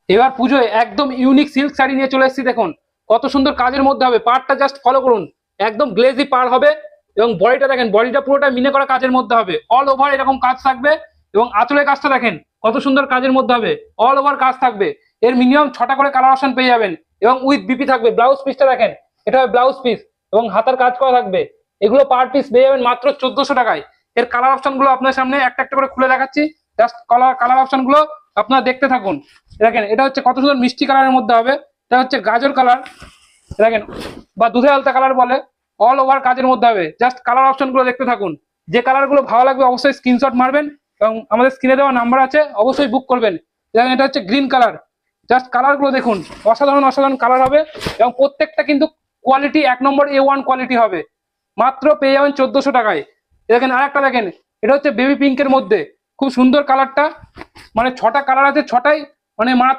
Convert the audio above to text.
এবার পুজোয় একদম ইউনিক সিল্ক শাড়ি নিয়ে চলে এসেছি। দেখুন কত সুন্দর কাজের মধ্যে হবে, পাড়টা জাস্ট ফলো করুন, একদম গ্লেজি পাড় হবে। এবং বডিটা দেখেন, বডিটা পুরোটা মিনে করা কাজের মধ্যে হবে, অল ওভার এরকম কাজ থাকবে। এবং আঁচলের কাজটা দেখেন কত সুন্দর কাজের মধ্যে হবে, অল ওভার কাজ থাকবে। এর মিনিমাম 6টা করে কালার অপশন পেয়ে যাবেন এবং উইথ বিপি থাকবে। ব্লাউজ পিসটা দেখেন, এটা হবে ব্লাউজ পিস এবং হাতার কাজ করা থাকবে। এগুলো পার পিস পেয়ে যাবেন মাত্র 1400 টাকায়। এর কালার অপশন গুলো আপনার সামনে একটা একটা করে খুলে দেখাচ্ছি, জাস্ট কালার অপশন গুলো আপনারা দেখতে থাকুন। দেখেন এটা হচ্ছে কত সুন্দর মিষ্টি কালারের মধ্যে হবে, এটা হচ্ছে গাজর কালার দেখেন, বা দুধে আলতা কালার বলে, অল ওভার কাজের মধ্যে হবে। জাস্ট কালার অপশন গুলো দেখতে থাকুন, যে কালার গুলো ভালো লাগবে অবশ্যই স্ক্রিনশট মারবেন এবং আমাদের স্ক্রিনে দেওয়া নাম্বার আছে অবশ্যই বুক করবেন। দেখেন এটা হচ্ছে গ্রিন কালার, জাস্ট কালার গুলো দেখুন, অসাধারণ অসাধারণ কালার হবে এবং প্রত্যেকটা কিন্তু কোয়ালিটি 1 নম্বর A1 কোয়ালিটি হবে। মাত্র পেয়ে যাবেন 1400 টাকায়। দেখেন আর একটা দেখেন, এটা হচ্ছে বেবি পিঙ্কের মধ্যে, খুব সুন্দর কালারটা, মানে 6টা কালার আছে, 6টাই মানে